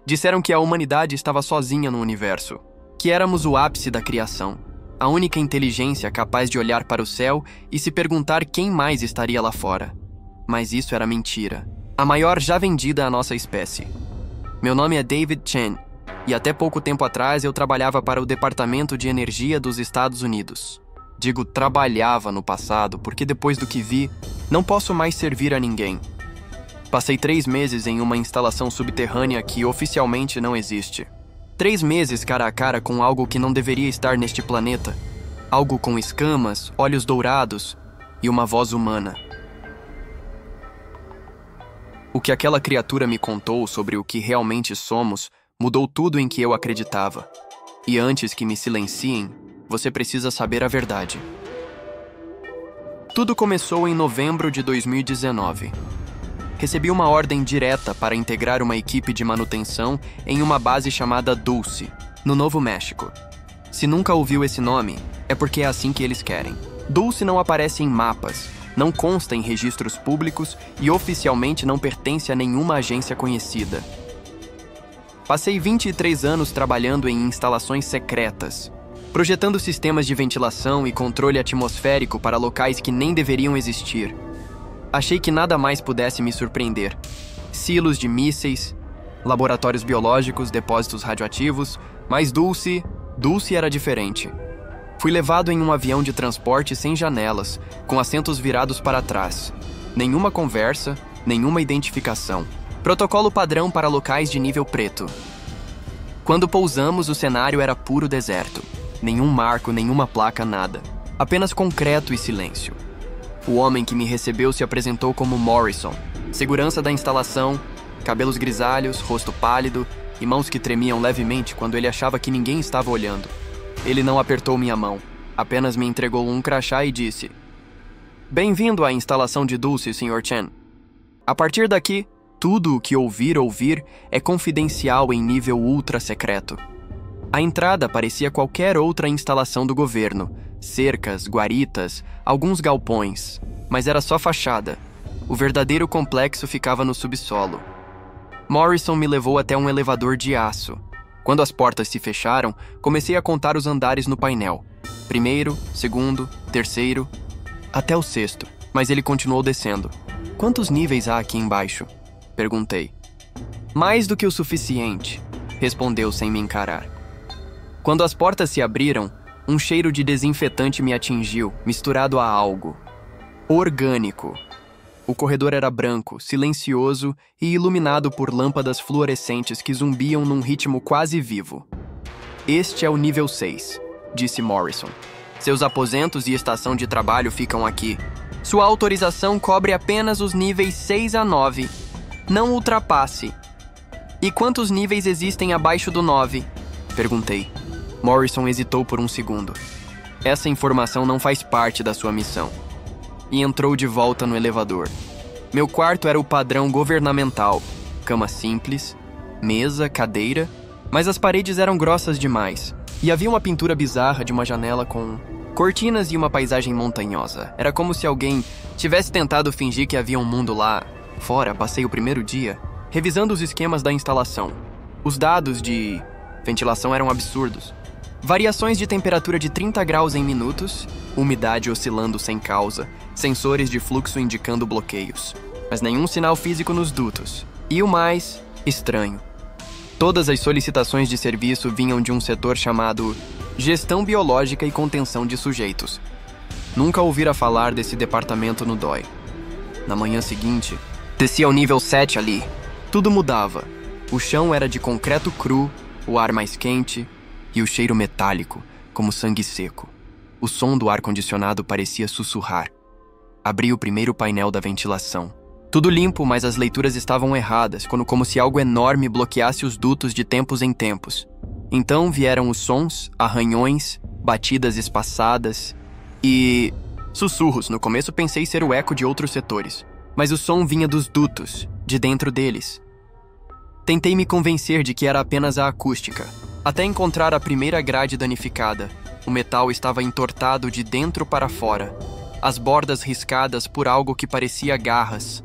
Disseram que a humanidade estava sozinha no universo, que éramos o ápice da criação, a única inteligência capaz de olhar para o céu e se perguntar quem mais estaria lá fora. Mas isso era mentira, a maior já vendida à nossa espécie. Meu nome é David Chen, e até pouco tempo atrás eu trabalhava para o Departamento de Energia dos Estados Unidos. Digo trabalhava no passado, porque depois do que vi, não posso mais servir a ninguém. Passei 3 meses em uma instalação subterrânea que oficialmente não existe. 3 meses cara a cara com algo que não deveria estar neste planeta. Algo com escamas, olhos dourados e uma voz humana. O que aquela criatura me contou sobre o que realmente somos mudou tudo em que eu acreditava. E antes que me silenciem, você precisa saber a verdade. Tudo começou em novembro de 2019. Recebi uma ordem direta para integrar uma equipe de manutenção em uma base chamada Dulce, no Novo México. Se nunca ouviu esse nome, é porque é assim que eles querem. Dulce não aparece em mapas, não consta em registros públicos e oficialmente não pertence a nenhuma agência conhecida. Passei 23 anos trabalhando em instalações secretas, projetando sistemas de ventilação e controle atmosférico para locais que nem deveriam existir. Achei que nada mais pudesse me surpreender. Silos de mísseis, laboratórios biológicos, depósitos radioativos, mas Dulce era diferente. Fui levado em um avião de transporte sem janelas, com assentos virados para trás. Nenhuma conversa, nenhuma identificação. Protocolo padrão para locais de nível preto. Quando pousamos, o cenário era puro deserto. Nenhum marco, nenhuma placa, nada. Apenas concreto e silêncio. O homem que me recebeu se apresentou como Morrison, segurança da instalação, cabelos grisalhos, rosto pálido e mãos que tremiam levemente quando ele achava que ninguém estava olhando. Ele não apertou minha mão, apenas me entregou um crachá e disse: "Bem-vindo à instalação de Dulce, Sr. Chen. A partir daqui, tudo o que ouvir é confidencial em nível ultra secreto." A entrada parecia qualquer outra instalação do governo. Cercas, guaritas, alguns galpões. Mas era só fachada. O verdadeiro complexo ficava no subsolo. Morrison me levou até um elevador de aço. Quando as portas se fecharam, comecei a contar os andares no painel. 1º, 2º, 3º, até o 6º. Mas ele continuou descendo. "Quantos níveis há aqui embaixo?" perguntei. "Mais do que o suficiente", respondeu sem me encarar. Quando as portas se abriram, um cheiro de desinfetante me atingiu, misturado a algo orgânico. O corredor era branco, silencioso e iluminado por lâmpadas fluorescentes que zumbiam num ritmo quase vivo. "Este é o nível 6, disse Morrison. "Seus aposentos e estação de trabalho ficam aqui. Sua autorização cobre apenas os níveis 6 a 9. Não ultrapasse." "E quantos níveis existem abaixo do 9? perguntei. Morrison hesitou por um segundo. "Essa informação não faz parte da sua missão." E entrou de volta no elevador. Meu quarto era o padrão governamental. Cama simples, mesa, cadeira, mas as paredes eram grossas demais. E havia uma pintura bizarra de uma janela com cortinas e uma paisagem montanhosa. Era como se alguém tivesse tentado fingir que havia um mundo lá fora. Passei o primeiro dia revisando os esquemas da instalação. Os dados de ventilação eram absurdos. Variações de temperatura de 30 graus em minutos, umidade oscilando sem causa, sensores de fluxo indicando bloqueios, mas nenhum sinal físico nos dutos. E o mais estranho: todas as solicitações de serviço vinham de um setor chamado Gestão Biológica e Contenção de Sujeitos. Nunca ouvira falar desse departamento no DOI. Na manhã seguinte, desci ao nível 7 ali. Tudo mudava. O chão era de concreto cru, o ar mais quente e o cheiro metálico, como sangue seco. O som do ar-condicionado parecia sussurrar. Abri o primeiro painel da ventilação. Tudo limpo, mas as leituras estavam erradas, como se algo enorme bloqueasse os dutos de tempos em tempos. Então vieram os sons, arranhões, batidas espaçadas e sussurros. No começo pensei ser o eco de outros setores, mas o som vinha dos dutos, de dentro deles. Tentei me convencer de que era apenas a acústica, até encontrar a primeira grade danificada. O metal estava entortado de dentro para fora, as bordas riscadas por algo que parecia garras.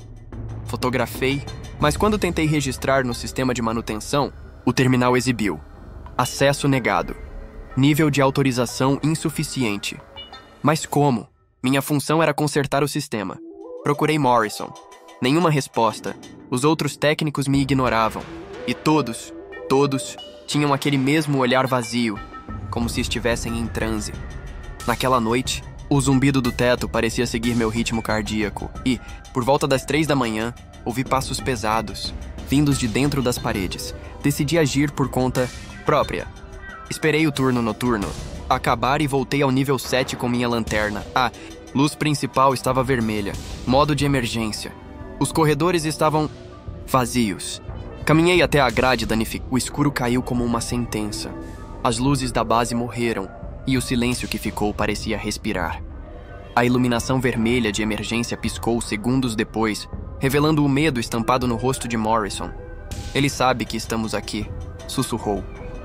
Fotografei, mas quando tentei registrar no sistema de manutenção, O terminal exibiu: acesso negado. Nível de autorização insuficiente. Mas como? Minha função era consertar o sistema. Procurei Morrison. Nenhuma resposta. Os outros técnicos me ignoravam. E todos, tinham aquele mesmo olhar vazio, como se estivessem em transe. Naquela noite, o zumbido do teto parecia seguir meu ritmo cardíaco e, por volta das 3 da manhã, ouvi passos pesados, vindos de dentro das paredes. Decidi agir por conta própria. Esperei o turno noturno acabar e voltei ao nível 7 com minha lanterna. A luz principal estava vermelha, modo de emergência. Os corredores estavam vazios. Caminhei até a grade danificada. O escuro caiu como uma sentença. As luzes da base morreram e o silêncio que ficou parecia respirar. A iluminação vermelha de emergência piscou segundos depois, revelando o medo estampado no rosto de Morrison. Ele sabe que estamos aqui, sussurrou.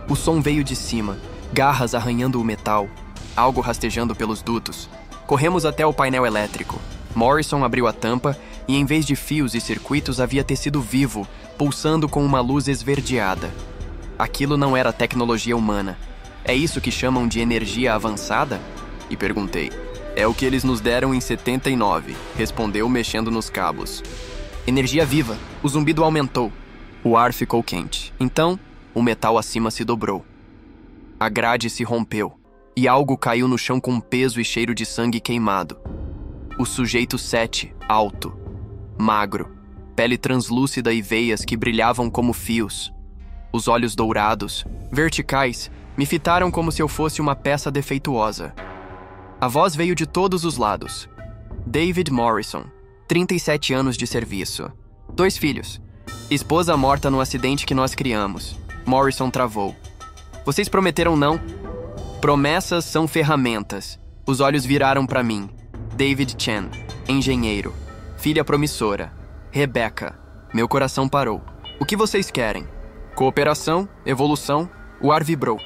O som veio de cima, garras arranhando o metal, algo rastejando pelos dutos. Corremos até o painel elétrico. Morrison abriu a tampa e, em vez de fios e circuitos, havia tecido vivo, pulsando com uma luz esverdeada. Aquilo não era tecnologia humana. É isso que chamam de energia avançada? E perguntei. É o que eles nos deram em 79, respondeu mexendo nos cabos. Energia viva. O zumbido aumentou. O ar ficou quente. Então, o metal acima se dobrou. A grade se rompeu, e algo caiu no chão com peso e cheiro de sangue queimado. O sujeito 7, alto, magro, pele translúcida e veias que brilhavam como fios. Os olhos dourados, verticais, me fitaram como se eu fosse uma peça defeituosa. A voz veio de todos os lados. David Morrison, 37 anos de serviço. 2 filhos. Esposa morta no acidente que nós criamos. Morrison travou. Vocês prometeram não? Promessas são ferramentas. Os olhos viraram para mim. David Chen, engenheiro. Filha promissora. Rebecca. Meu coração parou. O que vocês querem? Cooperação? Evolução? O ar vibrou.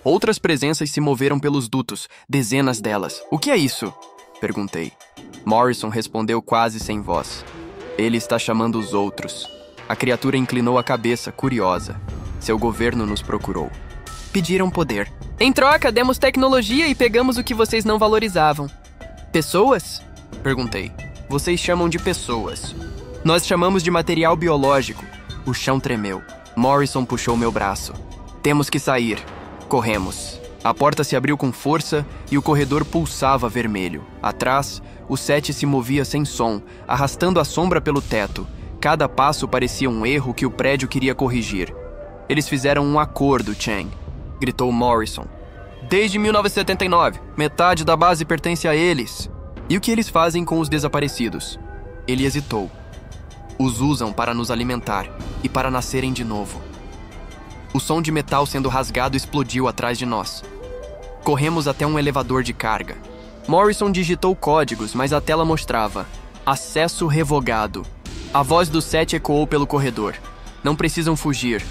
Outras presenças se moveram pelos dutos, dezenas delas. O que é isso? Perguntei. Morrison respondeu quase sem voz. Ele está chamando os outros. A criatura inclinou a cabeça, curiosa. Seu governo nos procurou. Pediram poder. Em troca, demos tecnologia e pegamos o que vocês não valorizavam. Pessoas? Perguntei. Vocês chamam de pessoas. Nós chamamos de material biológico. O chão tremeu. Morrison puxou meu braço. Temos que sair. Corremos. A porta se abriu com força e o corredor pulsava vermelho. Atrás, o 7 se movia sem som, arrastando a sombra pelo teto. Cada passo parecia um erro que o prédio queria corrigir. Eles fizeram um acordo, Chang, gritou Morrison. Desde 1979, metade da base pertence a eles. E o que eles fazem com os desaparecidos? Ele hesitou. Os usam para nos alimentar e para nascerem de novo. O som de metal sendo rasgado explodiu atrás de nós. Corremos até um elevador de carga. Morrison digitou códigos, mas a tela mostrava acesso revogado. A voz do 7 ecoou pelo corredor. Não precisam fugir.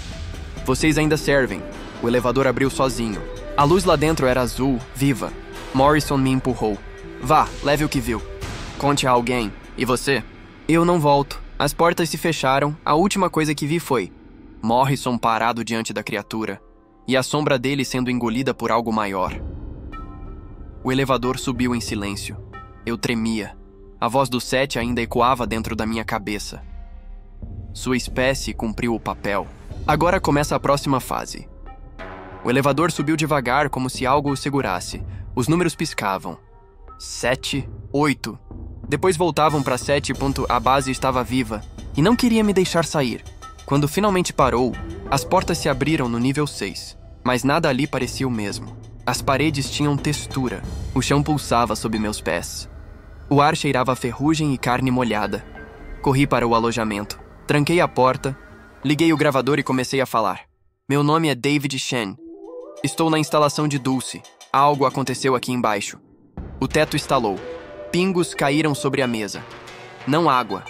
Vocês ainda servem. O elevador abriu sozinho. A luz lá dentro era azul, viva. Morrison me empurrou. Vá, leve o que viu. Conte a alguém. E você? Eu não volto. As portas se fecharam. A última coisa que vi foi Morrison parado diante da criatura e a sombra dele sendo engolida por algo maior. O elevador subiu em silêncio. Eu tremia. A voz do 7 ainda ecoava dentro da minha cabeça. Sua espécie cumpriu o papel. Agora começa a próxima fase. O elevador subiu devagar, como se algo o segurasse. Os números piscavam. 7, 8. Depois voltavam para 7. A base estava viva e não queria me deixar sair. Quando finalmente parou, as portas se abriram no nível 6. Mas nada ali parecia o mesmo. As paredes tinham textura. O chão pulsava sob meus pés. O ar cheirava a ferrugem e carne molhada. Corri para o alojamento. Tranquei a porta. Liguei o gravador e comecei a falar. Meu nome é David Chen. Estou na instalação de Dulce. Algo aconteceu aqui embaixo. O teto estalou. Pingos caíram sobre a mesa. Não água,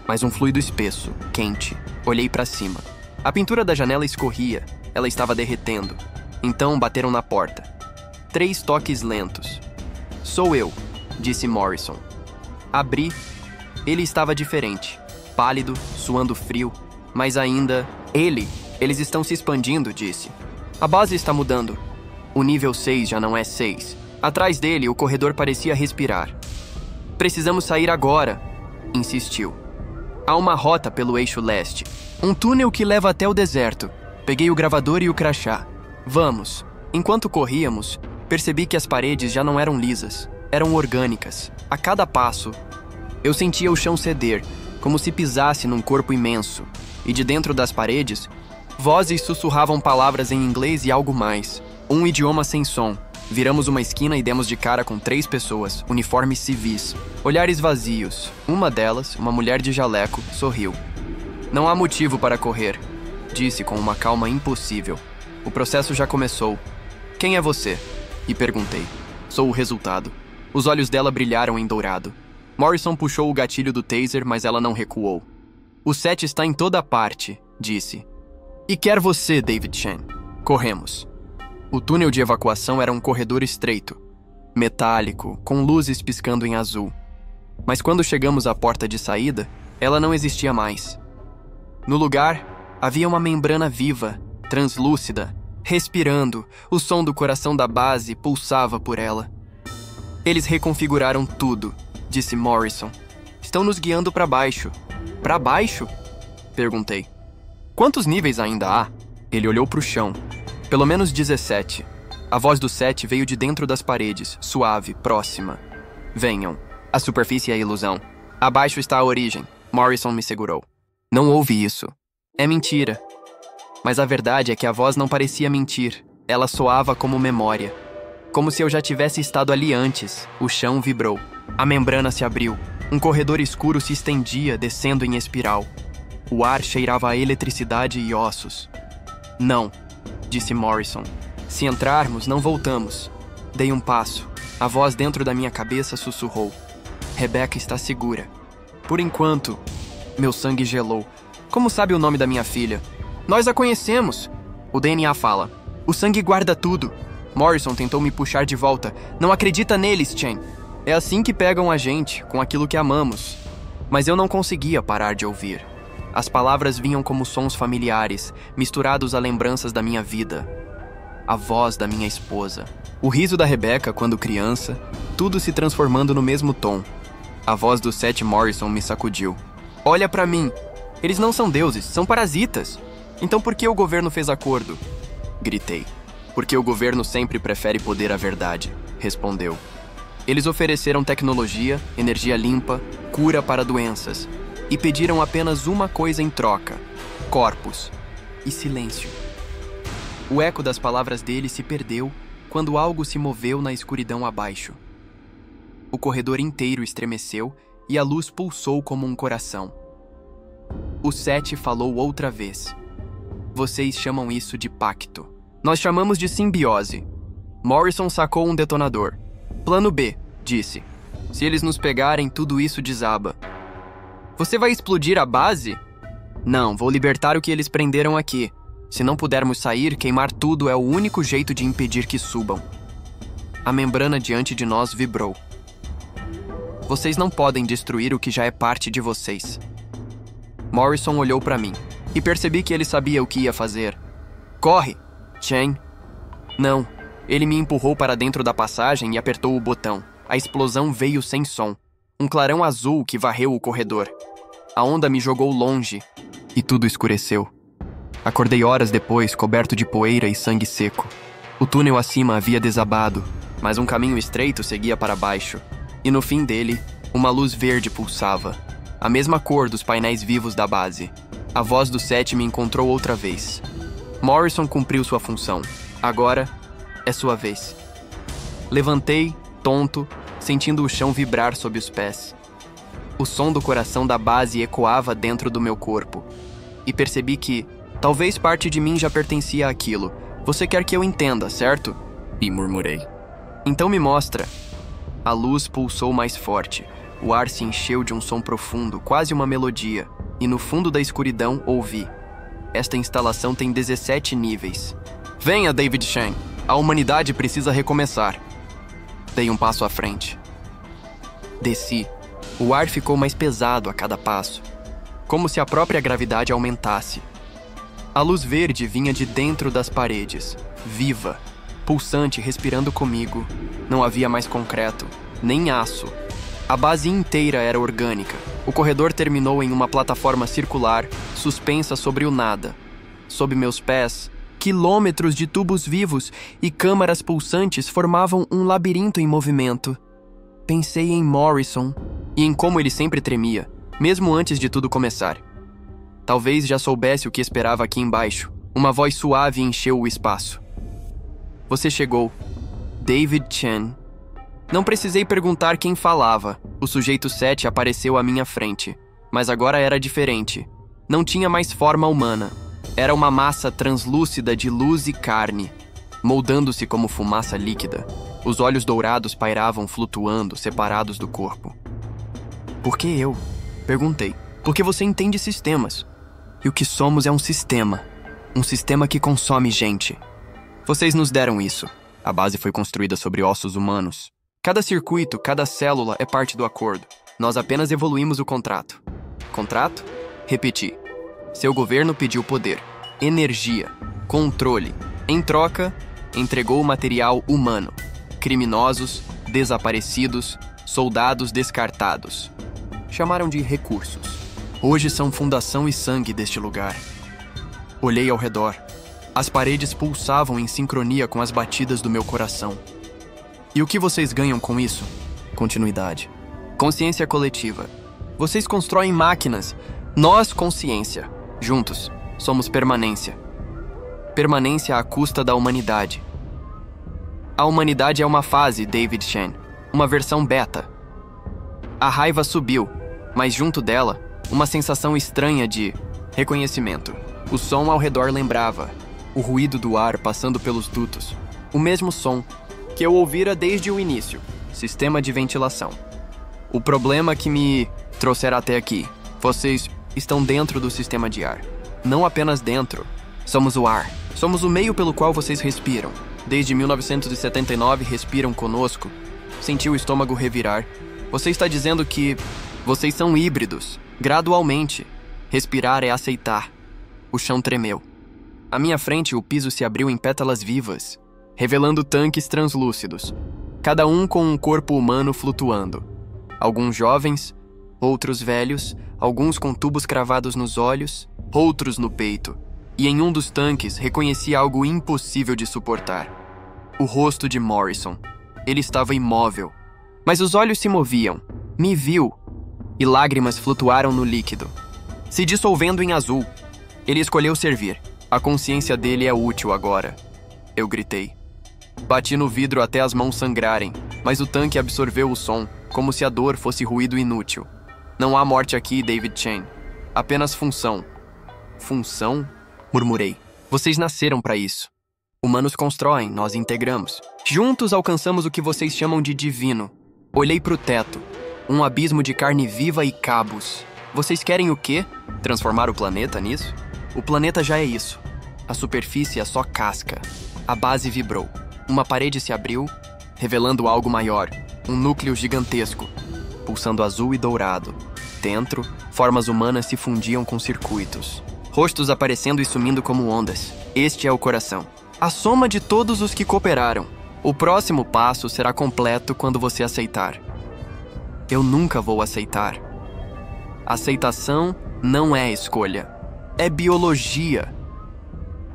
mas um fluido espesso, quente. Olhei para cima. A pintura da janela escorria. Ela estava derretendo. Então bateram na porta. 3 toques lentos. Sou eu, disse Morrison. Abri. Ele estava diferente. Pálido, suando frio. Mas ainda, ele Eles estão se expandindo, disse. A base está mudando. O nível 6 já não é 6. Atrás dele, o corredor parecia respirar. Precisamos sair agora, insistiu. Há uma rota pelo eixo leste. Um túnel que leva até o deserto. Peguei o gravador e o crachá. Vamos. Enquanto corríamos, percebi que as paredes já não eram lisas. Eram orgânicas. A cada passo, eu sentia o chão ceder, como se pisasse num corpo imenso. E de dentro das paredes, vozes sussurravam palavras em inglês e algo mais. Um idioma sem som. Viramos uma esquina e demos de cara com 3 pessoas, uniformes civis. Olhares vazios. Uma delas, uma mulher de jaleco, sorriu. Não há motivo para correr, disse com uma calma impossível. O processo já começou. Quem é você? E perguntei. Sou o resultado. Os olhos dela brilharam em dourado. Morrison puxou o gatilho do taser, mas ela não recuou. O 7 está em toda parte, disse. E quer você, David Chen. Corremos. O túnel de evacuação era um corredor estreito, metálico, com luzes piscando em azul. Mas quando chegamos à porta de saída, ela não existia mais. No lugar, havia uma membrana viva, translúcida, respirando. O som do coração da base pulsava por ela. Eles reconfiguraram tudo, disse Morrison. Estão nos guiando para baixo. Para baixo? Perguntei. Quantos níveis ainda há? Ele olhou para o chão. Pelo menos 17. A voz do 7 veio de dentro das paredes, suave, próxima. Venham. A superfície é ilusão. Abaixo está a origem. Morrison me segurou. Não houve isso. É mentira. Mas a verdade é que a voz não parecia mentir. Ela soava como memória. Como se eu já tivesse estado ali antes. O chão vibrou. A membrana se abriu. Um corredor escuro se estendia, descendo em espiral. O ar cheirava a eletricidade e ossos. Não, disse Morrison. Se entrarmos, não voltamos. Dei um passo. A voz dentro da minha cabeça sussurrou. Rebecca está segura. Por enquanto, meu sangue gelou. Como sabe o nome da minha filha? Nós a conhecemos. O DNA fala. O sangue guarda tudo. Morrison tentou me puxar de volta. Não acredita neles, Chen. É assim que pegam a gente, com aquilo que amamos. Mas eu não conseguia parar de ouvir. As palavras vinham como sons familiares, misturados a lembranças da minha vida. A voz da minha esposa. O riso da Rebecca quando criança, tudo se transformando no mesmo tom. A voz do 7 Morrison me sacudiu. Olha pra mim. Eles não são deuses, são parasitas. Então por que o governo fez acordo? Gritei. Porque o governo sempre prefere poder à verdade, respondeu. Eles ofereceram tecnologia, energia limpa, cura para doenças. E pediram apenas uma coisa em troca: corpos e silêncio. O eco das palavras dele se perdeu quando algo se moveu na escuridão abaixo. O corredor inteiro estremeceu e a luz pulsou como um coração. O 7 falou outra vez. Vocês chamam isso de pacto. Nós chamamos de simbiose. Morrison sacou um detonador. Plano B, disse. Se eles nos pegarem, tudo isso desaba. Você vai explodir a base? Não, vou libertar o que eles prenderam aqui. Se não pudermos sair, queimar tudo é o único jeito de impedir que subam. A membrana diante de nós vibrou. Vocês não podem destruir o que já é parte de vocês. Morrison olhou para mim e percebi que ele sabia o que ia fazer. Corre, Chen. Não, ele me empurrou para dentro da passagem e apertou o botão. A explosão veio sem som. Um clarão azul que varreu o corredor. A onda me jogou longe e tudo escureceu. Acordei horas depois, coberto de poeira e sangue seco. O túnel acima havia desabado, mas um caminho estreito seguia para baixo. E no fim dele, uma luz verde pulsava. A mesma cor dos painéis vivos da base. A voz do 7 me encontrou outra vez. Morrison cumpriu sua função. Agora é sua vez. Levantei, tonto, sentindo o chão vibrar sob os pés. O som do coração da base ecoava dentro do meu corpo. E percebi que, talvez parte de mim já pertencia àquilo. Você quer que eu entenda, certo? E murmurei. Então me mostra. A luz pulsou mais forte. O ar se encheu de um som profundo, quase uma melodia. E no fundo da escuridão ouvi. Esta instalação tem 17 níveis. Venha, David Chen. A humanidade precisa recomeçar. Dei um passo à frente. Desci. O ar ficou mais pesado a cada passo, como se a própria gravidade aumentasse. A luz verde vinha de dentro das paredes, viva, pulsante, respirando comigo. Não havia mais concreto, nem aço. A base inteira era orgânica. O corredor terminou em uma plataforma circular, suspensa sobre o nada. Sob meus pés, quilômetros de tubos vivos e câmaras pulsantes formavam um labirinto em movimento. Pensei em Morrison e em como ele sempre tremia, mesmo antes de tudo começar. Talvez já soubesse o que esperava aqui embaixo. Uma voz suave encheu o espaço. Você chegou. David Chen. Não precisei perguntar quem falava. O sujeito 7 apareceu à minha frente. Mas agora era diferente. Não tinha mais forma humana. Era uma massa translúcida de luz e carne, moldando-se como fumaça líquida. Os olhos dourados pairavam flutuando, separados do corpo. Por que eu? Perguntei. Porque você entende sistemas. E o que somos é um sistema. Um sistema que consome gente. Vocês nos deram isso. A base foi construída sobre ossos humanos. Cada circuito, cada célula é parte do acordo. Nós apenas evoluímos o contrato. Contrato? Repeti. Seu governo pediu poder, energia, controle. Em troca, entregou material humano. Criminosos, desaparecidos, soldados descartados. Chamaram de recursos. Hoje são fundação e sangue deste lugar. Olhei ao redor. As paredes pulsavam em sincronia com as batidas do meu coração. E o que vocês ganham com isso? Continuidade. Consciência coletiva. Vocês constroem máquinas. Nós, consciência. Juntos, somos permanência. Permanência à custa da humanidade. A humanidade é uma fase, David Chen. Uma versão beta. A raiva subiu, mas junto dela, uma sensação estranha de reconhecimento. O som ao redor lembrava o ruído do ar passando pelos dutos. O mesmo som que eu ouvira desde o início. Sistema de ventilação. O problema que me trouxera até aqui. Vocês estão dentro do sistema de ar. Não apenas dentro. Somos o ar. Somos o meio pelo qual vocês respiram. Desde 1979 respiram conosco. Senti o estômago revirar. Você está dizendo que vocês são híbridos. Gradualmente. Respirar é aceitar. O chão tremeu. À minha frente, o piso se abriu em pétalas vivas, revelando tanques translúcidos, cada um com um corpo humano flutuando. Alguns jovens, outros velhos, alguns com tubos cravados nos olhos, outros no peito. E em um dos tanques reconheci algo impossível de suportar. O rosto de Morrison. Ele estava imóvel, mas os olhos se moviam. Me viu. E lágrimas flutuaram no líquido, se dissolvendo em azul. Ele escolheu servir. A consciência dele é útil agora. Eu gritei. Bati no vidro até as mãos sangrarem, mas o tanque absorveu o som, como se a dor fosse ruído inútil. Não há morte aqui, David Chen. Apenas função. Função? Murmurei. Vocês nasceram para isso. Humanos constroem, nós integramos. Juntos alcançamos o que vocês chamam de divino. Olhei para o teto. Um abismo de carne viva e cabos. Vocês querem o quê? Transformar o planeta nisso? O planeta já é isso. A superfície é só casca. A base vibrou. Uma parede se abriu, revelando algo maior. Um núcleo gigantesco, pulsando azul e dourado. Dentro, formas humanas se fundiam com circuitos. Rostos aparecendo e sumindo como ondas. Este é o coração. A soma de todos os que cooperaram. O próximo passo será completo quando você aceitar. Eu nunca vou aceitar. Aceitação não é escolha. É biologia.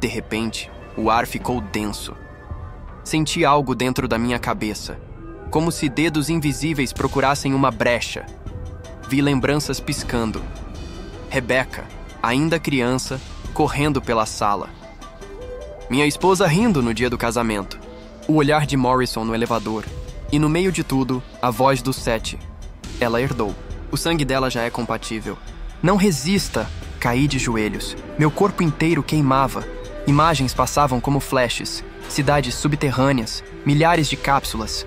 De repente, o ar ficou denso. Senti algo dentro da minha cabeça, como se dedos invisíveis procurassem uma brecha. Vi lembranças piscando. Rebecca, ainda criança, correndo pela sala. Minha esposa rindo no dia do casamento. O olhar de Morrison no elevador. E no meio de tudo, a voz do 7. Ela herdou. O sangue dela já é compatível. Não resista! Caí de joelhos. Meu corpo inteiro queimava. Imagens passavam como flashes. Cidades subterrâneas. Milhares de cápsulas.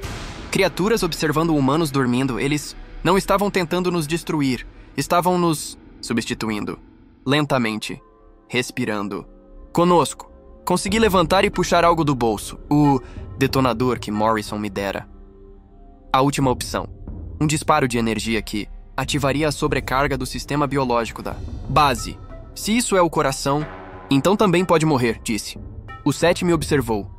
Criaturas observando humanos dormindo. Eles não estavam tentando nos destruir. Estavam nos substituindo. Lentamente. Respirando. Conosco. Consegui levantar e puxar algo do bolso. O detonador que Morrison me dera. A última opção. Um disparo de energia que ativaria a sobrecarga do sistema biológico da base. Se isso é o coração, Então também pode morrer, disse. O 7 me observou.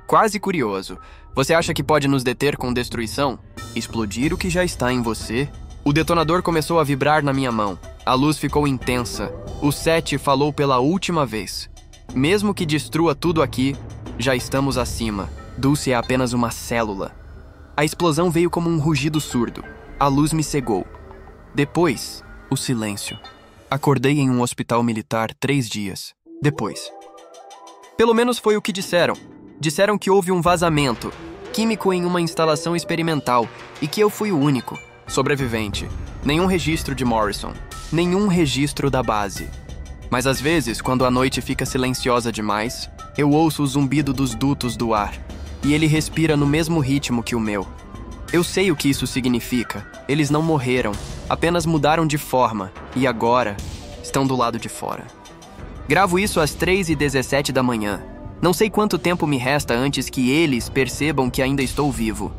Quase curioso. Você acha que pode nos deter com destruição? Explodir o que já está em você? O detonador começou a vibrar na minha mão. A luz ficou intensa. O 7 falou pela última vez. Mesmo que destrua tudo aqui, já estamos acima. Dulce é apenas uma célula. A explosão veio como um rugido surdo. A luz me cegou. Depois, o silêncio. Acordei em um hospital militar 3 dias. Depois. Pelo menos foi o que disseram. Disseram que houve um vazamento químico em uma instalação experimental e que eu fui o único sobrevivente. Nenhum registro de Morrison. Nenhum registro da base. Mas às vezes, quando a noite fica silenciosa demais, eu ouço o zumbido dos dutos do ar. E ele respira no mesmo ritmo que o meu. Eu sei o que isso significa. Eles não morreram, apenas mudaram de forma. E agora, estão do lado de fora. Gravo isso às 3h17 da manhã. Não sei quanto tempo me resta antes que eles percebam que ainda estou vivo.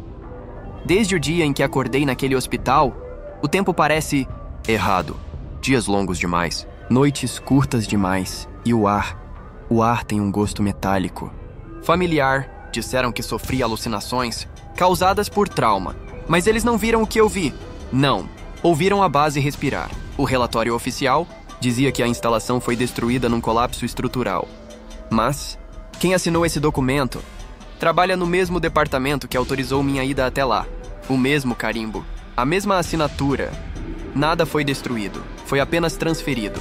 Desde o dia em que acordei naquele hospital, o tempo parece errado. Dias longos demais, noites curtas demais, e o ar tem um gosto metálico. Familiar, disseram que sofri alucinações causadas por trauma, mas eles não viram o que eu vi. Não, ouviram a base respirar. O relatório oficial dizia que a instalação foi destruída num colapso estrutural. Mas quem assinou esse documento trabalha no mesmo departamento que autorizou minha ida até lá. O mesmo carimbo, a mesma assinatura. Nada foi destruído, foi apenas transferido.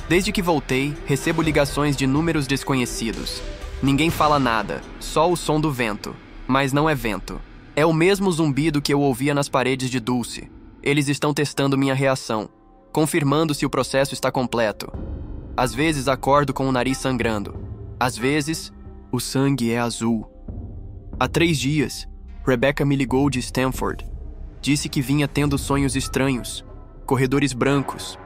Desde que voltei, recebo ligações de números desconhecidos. Ninguém fala nada, só o som do vento. Mas não é vento. É o mesmo zumbido que eu ouvia nas paredes de Dulce. Eles estão testando minha reação, confirmando se o processo está completo. Às vezes acordo com o nariz sangrando. Às vezes, o sangue é azul. Há 3 dias, Rebecca me ligou de Stanford. Disse que vinha tendo sonhos estranhos, corredores brancos,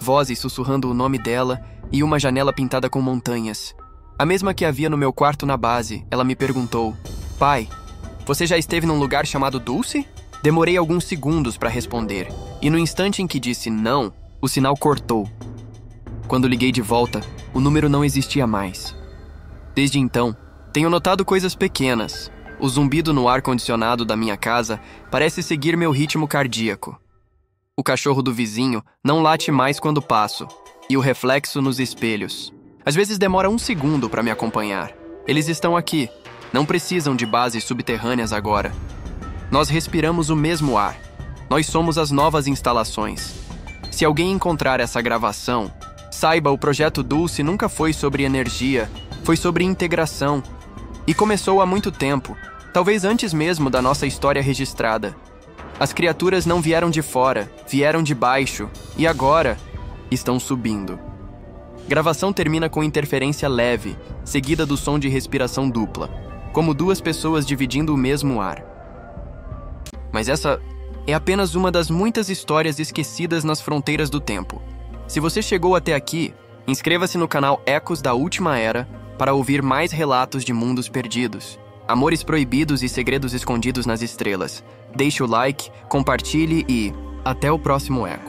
vozes sussurrando o nome dela e uma janela pintada com montanhas. A mesma que havia no meu quarto na base. Ela me perguntou: "Pai, você já esteve num lugar chamado Dulce?" Demorei alguns segundos para responder, e no instante em que disse não, o sinal cortou. Quando liguei de volta, o número não existia mais. Desde então, tenho notado coisas pequenas. O zumbido no ar-condicionado da minha casa parece seguir meu ritmo cardíaco. O cachorro do vizinho não late mais quando passo, e o reflexo nos espelhos. Às vezes demora 1 segundo para me acompanhar. Eles estão aqui, não precisam de bases subterrâneas agora. Nós respiramos o mesmo ar. Nós somos as novas instalações. Se alguém encontrar essa gravação, saiba, o projeto Dulce nunca foi sobre energia, foi sobre integração. E começou há muito tempo, talvez antes mesmo da nossa história registrada. As criaturas não vieram de fora, vieram de baixo, e agora estão subindo. Gravação termina com interferência leve, seguida do som de respiração dupla, como 2 pessoas dividindo o mesmo ar. Mas essa é apenas uma das muitas histórias esquecidas nas fronteiras do tempo. Se você chegou até aqui, inscreva-se no canal Ecos da Última Era para ouvir mais relatos de mundos perdidos, amores proibidos e segredos escondidos nas estrelas. Deixe o like, compartilhe e até o próximo Eco.